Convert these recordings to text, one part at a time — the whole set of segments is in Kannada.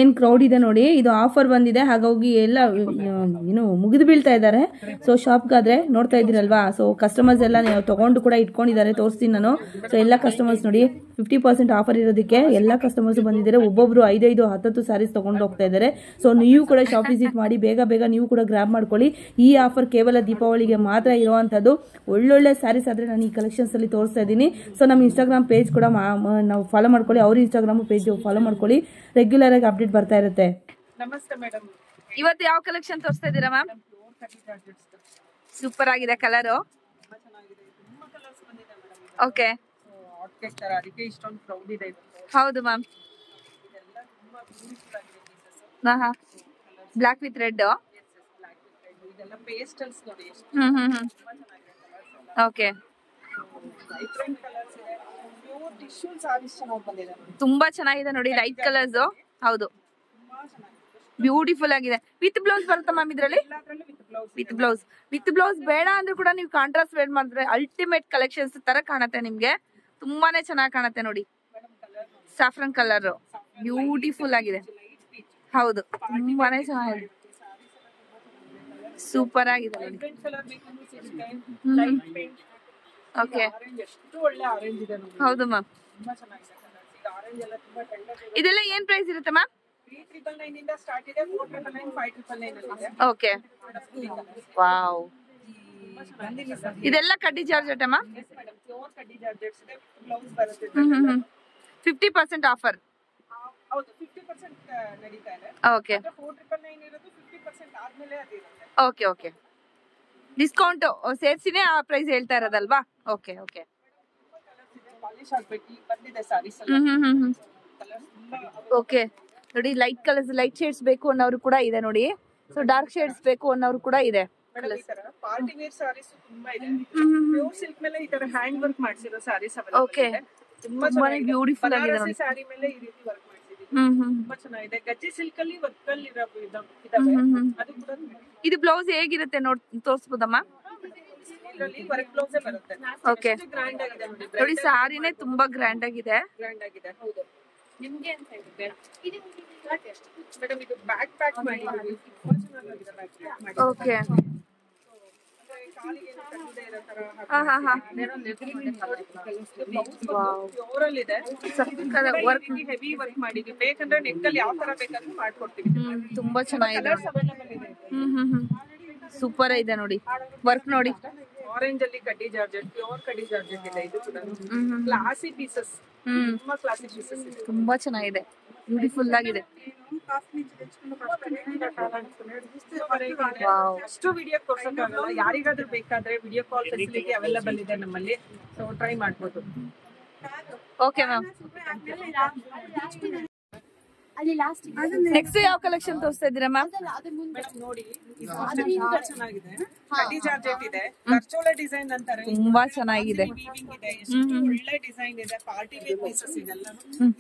ಏನು ಕ್ರೌಡ್ ಇದೆ ನೋಡಿ. ಇದು ಆಫರ್ ಬಂದಿದೆ, ಹಾಗಾಗಿ ಎಲ್ಲ ಏನು ಮುಗಿದು ಬೀಳ್ತಾ ಇದ್ದಾರೆ. ಸೊ ಶಾಪ್ಗಾದ್ರೆ ನೋಡ್ತಾ ಇದ್ದೀರಲ್ವಾ. ಸೊ ಕಸ್ಟಮರ್ಸ್ ಎಲ್ಲ ತಗೊಂಡು ಕೂಡ ಇಟ್ಕೊಂಡಿದ್ದಾರೆ, ತೋರಿಸ್ತೀನಿ ನಾನು. ಸೊ ಎಲ್ಲ ಕಸ್ಟಮರ್ಸ್ ನೋಡಿ 50% ಆಫರ್ ಇರೋದಕ್ಕೆ ಎಲ್ಲ ಕಸ್ಟಮರ್ಸ್ ಬಂದಿದ್ದಾರೆ. ಒಬ್ಬೊಬ್ರು 5-5 10 ಸ್ಯಾರೀಸ್ ತಗೊಂಡು ಹೋಗ್ತಾ ಇದ್ದಾರೆ. ಸೊ ನೀವು ಕೂಡ ಶಾಪ್ ವಿಸಿಟ್ ಮಾಡಿ, ಬೇಗ ಬೇಗ ನೀವು ಕೂಡ ಗ್ರಾಬ್ ಮಾಡ್ಕೊಳ್ಳಿ. ಈ ಆಫರ್ ಕೇವಲ ದೀಪಾವಳಿಗೆ ಮಾತ್ರ ಇರುವಂತದ್ದು. ಒಳ್ಳೊಳ್ಳೆ ಸ್ಯಾರೀಸ್ ಆದ್ರೆ ನಾನು ಈ ಕಲೆಕ್ಷನ್ಸ್ ಅಲ್ಲಿ ತೋರಿಸ್ತಾ ಇದ್ದೀನಿ. ಸೊ ನಮ್ಮ ಇನ್ಸ್ಟಾಗ್ರಾಮ್ ಪೇಜ್ ಕೂಡ ನಾವು ಫಾಲೋ ಮಾಡ್ಕೊಳ್ಳಿ, ಅವ್ರ ಇನ್ಸ್ಟಾಗ್ರಾಮ್ ಪೇಜ್ ಫಾಲೋ ಮಾಡ್ಕೊಳ್ಳಿ. ರೆಗ್ಯುಲರ್ ಆಗಿ ಅಪ್ಡೇಟ್ ಬರ್ತಾ ಇರುತ್ತೆ. ನಮಸ್ತೆ ಮೇಡಮ್, ಇವತ್ತು ಯಾವ ಕಲೆಕ್ಷನ್ ತೋರಿಸ್ತಾ ಇದ್ದೀರಾ ಮ್ಯಾಮ್? ಸೂಪರ್ ಆಗಿದೆ ಕಲರ್. ಓಕೆ, ಅದಕ್ಕೆ ಇಷ್ಟೊಂದು ಕ್ರೌಡ್ ಇದೆ. ಹೌದು ಮ್ಯಾಮ್. Block with red. ಇದೆಲ್ಲ ಪೇಸ್ಟಲ್ಸ್ ನೋಡಿ. ಓಕೆ, ಟಿಶ್ಯೂ ಸಾರೀಸ್ ಚೆನ್ನಾಗಿ ಬಂದಿದೆ, ತುಂಬಾ ಚೆನ್ನಾಗಿದೆ ನೋಡಿ. Light colours. ಹೌದು, ಬ್ಯೂಟಿಫುಲ್ ಆಗಿದೆ. ವಿತ್ ಬ್ಲೌಸ್ ಬರುತ್ತಾ ಮ್ಯಾಮ್ ಇದ್ರಲ್ಲಿ? ವಿತ್ ಬ್ಲೌಸ್ ಬೇಡ ಅಂದ್ರೆ ಕೂಡ ನೀವು ಕಾಂಟ್ರಾಸ್ಟ್ ವೇರ್ ಮಾಡಿದ್ರೆ ಅಲ್ಟಿಮೇಟ್ ಕಲೆಕ್ಷನ್ಸ್ ತರ ಕಾಣುತ್ತೆ ನಿಮ್ಗೆ. ತುಂಬಾನೇ ಚೆನ್ನಾಗಿ ಕಾಣುತ್ತೆ ನೋಡಿ. ಸಾಫ್ರನ್ ಕಲರ್ ಬ್ಯೂಟಿಫುಲ್ ಆಗಿದೆ. ಹೌದು, ತುಂಬಾನೇ ಚೆನ್ನಾಗಿದೆ, ಸೂಪರ್ ಆಗಿದೆ ನೋಡಿ. ಓಕೆ, ಹೌದು ಮ್ಯಾಮ್. ಇದೆಲ್ಲ ಏನ್ ಪ್ರೈಸ್ ಇರುತ್ತೆ ಮ್ಯಾಮ್? 399 ಇಂದ ಸ್ಟಾರ್ಟ್ ಇದೆ, 499, 599 ಇದೆ. Okay, wow. ಇದೆಲ್ಲ ಕಡ್ಡಿ ಜಾರ್ಜೆಟ್ ಮ್ಯಾಮ್? 50% ಆಫರ್. ಹೌದು, 50% ನಡೀತಾ ಇದೆ. ಓಕೆ, 499 ಇರೋದು 50% ಆದ್ಮೇಲೆ ಅದು ಇರುತ್ತೆ. ಓಕೆ ಓಕೆ, ಡಿಸ್ಕೌಂಟ್ ಸೇರ್ಸಿನೇ ಆ ಪ್ರೈಸ್ ಹೇಳ್ತಾ ಇರೋದಲ್ವಾ? Okay okay. ಪಾಲಿಶ್ ಆಗ್ಬೇಕು, ಈಗ ಬಂದಿದೆ ಸಾರೀಸ್ ಓಕೆ ನೋಡಿ. ಲೈಟ್ ಕಲರ್ಸ್, ಲೈಟ್ ಶೇಡ್ಸ್ ಬೇಕು ಅನ್ನೋರು ಕೂಡ ಇದೆ ನೋಡಿ. ಸೊ ಡಾರ್ಕ್ ಶೇಡ್ಸ್ ಬೇಕು ಅನ್ನೋರು ಕೂಡ ಇದೆ. ಪಾರ್ಟಿ ವೇರ್ ಸಾರೀಸ್ ತುಂಬಾ ಇದೆ. ಪ್ಯೂರ್ ಸಿಲ್ಕ್ ಮೇಲೆ ಈ ತರ ಹ್ಯಾಂಡ್ ವರ್ಕ್ ಮಾಡಿಸಿರೋ ಸಾರೀಸ್ ಓಕೆ, ತುಂಬಾ ಬ್ಯೂಟಿಫುಲ್ ಆಗಿದೆ ನೋಡಿ. ಸಾರಿ ಮೇಲೆ ಈ ರೀತಿ ವರ್ಕ್ ಮಾಡಿಸಿದೀವಿ, ತುಂಬಾ ಚೆನ್ನಾಗಿದೆ. ಗಜ್ಜಿ ಸಿಲ್ಕ್ ಅಲ್ಲಿ ವರ್ಕ್ ಅಲ್ಲಿ ಇದಾವೆ. ಅದು ಕೂಡ ಇದು ಬ್ಲೌಸ್ ಹೇಗಿರುತ್ತೆ ತೋರಿಸಬಹುದಮ್ಮ? ಇದರಲ್ಲಿ ವರ್ಕ್ ಬ್ಲೌಸ್ ಬರುತ್ತೆ. ಓಕೆ, ಗ್ರ್ಯಾಂಡ್ ಆಗಿದೆ ನೋಡಿ. ನೋಡಿ ಸಾರಿನೇ ತುಂಬಾ ಗ್ರ್ಯಾಂಡ್ ಆಗಿದೆ. ಹೌದು. ನಿಮ್ಗೆ ಅಂತ ಇದೆ ಮೇಡಮ್, ಇದು ಬ್ಯಾಕ್ ಪ್ಯಾಕ್ ಮಾಡಿದೀವಿ, ತುಂಬಾ ಚೆನ್ನಾಗಿದೆ. ಬ್ಯಾಕ್ ಪ್ಯಾಕ್ ಮಾಡಿ. ಓಕೆ, ಕಾಲಿಗೆ ಕಟ್ಟದೆ ಇರೋ ತರ ಪ್ಯೂರ್ ಅಲ್ಲಿ ಇದೆ. ವರ್ಕ್ ಹೆವಿ ವರ್ಕ್ ಮಾಡಿದೀವಿ. ಬೇಕಂದ್ರೆ ನೆಕ್ ಅಲ್ಲಿ ಯಾವ ತರ ಬೇಕಾದ್ರೂ ಮಾಡ್ಕೊಡ್ತೀವಿ. ತುಂಬಾ ಚೆನ್ನಾಗಿದೆ. ಸೂಪರ್ ಇದೆ ನೋಡಿ ವರ್ಕ್ ನೋಡಿ. ಆರೆಂಜ್ ಅಲ್ಲಿ ಕಡ್ಡಿ ಜಾರ್ಜೆಟ್, ಪ್ಯೂರ್ ಕಡ್ಡಿ ಜಾರ್ಜೆಟ್ ಇದೆ. ಇದು ಕೂಡ ಕ್ಲಾಸಿ ಪೀಸಸ್, ತುಂಬಾ ಕ್ಲಾಸಿ ಪೀಸಸ್ ಇದೆ. ತುಂಬಾ ಚೆನ್ನಾಗಿದೆ, ಬ್ಯೂಟಿಫುಲ್ ಆಗಿದೆ. ಅಷ್ಟು ವಿಡಿಯೋ ತೋರ್ಸಕ್ಕಾಗಲ್ಲ, ಯಾರಿಗಾದ್ರೂ ಬೇಕಾದ್ರೆ ವಿಡಿಯೋ ಕಾಲ್ ಫೆಸಿಲಿಟಿ ಅವೈಲೇಬಲ್ ಇದೆ ನಮ್ಮಲ್ಲಿ. ಸೊ ಟ್ರೈ ಮಾಡ್ಬೋದು. Okay ma'am. ನೆಕ್ಸ್ಟ್ ಯಾವ ಕಲೆಕ್ಷನ್ ತೋರಿಸ್ತಾ ಇದ್ದೀರಾ ಮ್ಯಾಮ್? ನೋಡಿ, ತುಂಬಾ ಚೆನ್ನಾಗಿದೆ. ಕಡ್ಡಿ ಜಾರ್ಜೆಟ್ ಇದೆ, ವರ್ಚೋಲ ಡಿಸೈನ್ ಅಂತಾರೆ. ತುಂಬಾ ಚೆನ್ನಾಗಿದೆ, ವೀವಿಂಗ್ ಇದೆ, ಎಷ್ಟು ಒಳ್ಳೆ ಡಿಸೈನ್ ಇದೆ. ಪಾರ್ಟಿ ವೇರ್ ಪೀಸಸ್ ಇದೆಲ್ಲ.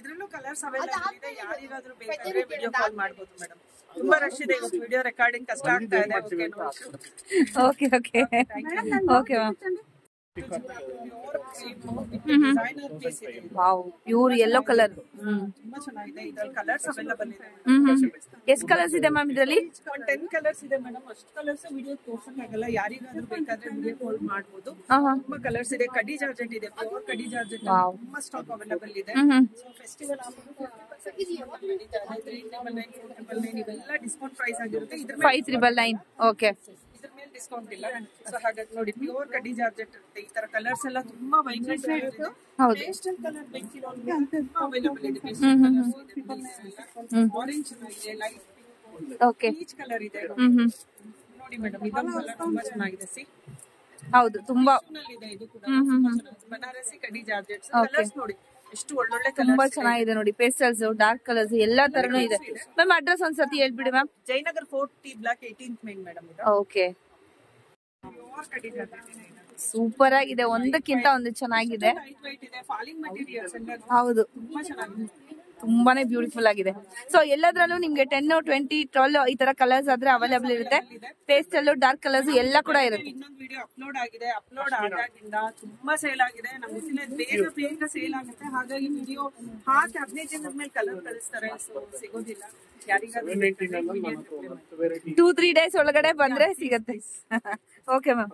ಇದ್ರಲ್ಲೂ ಕಲರ್ಸ್ ಅವೈಲೇಬಲ್ ಇದೆ. ಯಾರಿಗಾದ್ರೂ ಬೇಕಾದ್ರೆ ವಿಡಿಯೋ ಕಾಲ್ ಮಾಡ್ಬೋದು ಮೇಡಮ್. ತುಂಬಾ ರಶ್ ಇದೆ ಇವತ್ತು, ವಿಡಿಯೋ ರೆಕಾರ್ಡಿಂಗ್ ಕಷ್ಟ ಆಗ್ತಾ ಇದೆ. Okay okay okay ma'am. Wow, pure yellow colour. ತುಂಬಾ ಚೆನ್ನಾಗಿದೆ. ಇದ್ರಲ್ಲಿ ಕಲರ್ಸ್ ಅವೈಲೇಬಲ್ ಇದೆ. ಎಷ್ಟು ಕಲರ್ಸ್ ಇದೆ ಮ್ಯಾಮ್ ಇದರಲ್ಲಿ? 10 ಕಲರ್ಸ್ ಇದೆ ಮೇಡಮ್. ಅಷ್ಟು ಕಲರ್ಸ್ ವಿಡಿಯೋ ತೋರ್ಸಕ್ಕಾಗಲ್ಲ, ಯಾರಿಗಾದ್ರೂ ಬೇಕಾದ್ರೆ ವಿಡಿಯೋ ಕಾಲ್ ಮಾಡ್ಬೋದು. ತುಂಬಾ ಕಲರ್ಸ್ ಇದೆ. ಕಡ್ಡಿ ಜಾರ್ಜೆಟ್ ಇದೆ, ಪ್ಯೂರ್ ಕಡ್ಡಿ ಜಾರ್ಜೆಟ್, ತುಂಬಾ ಸ್ಟಾಕ್ ಅವೈಲೇಬಲ್ ಇದೆ. ಸೊ ಫೆಸ್ಟಿವಲ್ ಇವೆಲ್ಲ ಡಿಸ್ಕೌಂಟ್ ಪ್ರೈಸ್ ಆಗಿರುತ್ತೆ. ಇದ್ರ 599. ಓಕೆ, ಇದ್ರ ಮೇಲೆ ಡಿಸ್ಕೌಂಟ್ ಇಲ್ಲ. ಸೊ ಹಾಗಾಗಿ ನೋಡಿ, ಪ್ಯೂರ್ ಕಡ್ಡಿ ಜಾರ್ಜೆಟ್ ಇರುತ್ತೆ. ಈ ತರ ಕಲರ್ಸ್ ಎಲ್ಲ ತುಂಬಾ ವೈಬ್ರೆಂಟ್ ಆಗಿದೆ. ಪೇಸ್ಟಲ್ ಕಲರ್ ಬೇಕಿರೋ ತುಂಬಾ ಅವೈಲೇಬಲ್ ಇದೆ. ಆರೆಂಜ್ ಇದೆ, ಲೈಟ್ ಓಕೆ, ಪೀಚ್ ಕಲರ್ ಇದೆ ನೋಡಿ ಮೇಡಮ್. ಇದೊಂದು ಕಲರ್ ತುಂಬಾ ಚೆನ್ನಾಗಿದೆ. ಸಿ, ಹೌದು, ತುಂಬಾ ಇದೆ. ಇದು ಕೂಡ ಬನಾರಸಿ ಕಡ್ಡಿ ಜಾರ್ಜೆಟ್ ಕಲರ್ಸ್ ನೋಡಿ, ಎಷ್ಟು ಒಳ್ಳೊಳ್ಳೆ ತುಂಬಾ ಚೆನ್ನಾಗಿದೆ ನೋಡಿ. ಪೇಸ್ಟಲ್ಸ್, ಡಾರ್ಕ್ ಕಲರ್ಸ್ ಎಲ್ಲಾ ತರನು ಇದೆ. ಮ್ಯಾಮ್ ಅಡ್ರೆಸ್ ಒಂದ್ಸತಿ ಹೇಳ್ಬಿಡಿ ma'am. Jayanagar 4T block 18th main madam. Okay, super ಆಗಿದೆ, ಒಂದಕ್ಕಿಂತ ಒಂದು ಚೆನ್ನಾಗಿದೆ. ಫಾಲಿಂಗ್ ಮೆಟೀರಿಯಲ್ಸ್ ಹೌದು, ತುಂಬಾನೇ ಬ್ಯೂಟಿಫುಲ್ ಆಗಿದೆ. ಸೊ ಎಲ್ಲದ್ರಲ್ಲೂ ನಿಮ್ಗೆ 10, 20, 12 ಈ ತರ ಕಲರ್ಸ್ ಆದ್ರೆ ಅವೈಲೇಬಲ್ ಇರುತ್ತೆ. ಪೇಸ್ಟಲ್, ಡಾರ್ಕ್ ಕಲರ್ಸ್ ಎಲ್ಲ ಕೂಡ ಇರುತ್ತೆ. ಇನ್ನೊಂದು ವಿಡಿಯೋ ಅಪ್ಲೋಡ್ ಆಗಿದೆ. ಅಪ್ಲೋಡ್ ಆದಾಗಿಂದ ತುಂಬಾ ಸೇಲ್ ಆಗಿದೆ. ನಮ್ಮ ಬೇಗ ಬೇಗ ಸೇಲ್ ಆಗುತ್ತೆ. ಹಾಗಾಗಿ ವಿಡಿಯೋ ಹಾಕಿ 15 ದಿನದ ಮೇಲೆ ಕಲರ್ ಕಳಿಸ್ತಾರೆ. ಸೊ ಸಿಗೋದಿಲ್ಲ. 2-3 ಡೇಸ್ ಒಳಗಡೆ ಬಂದ್ರೆ ಸಿಗತ್ತೆ. Okay ma'am.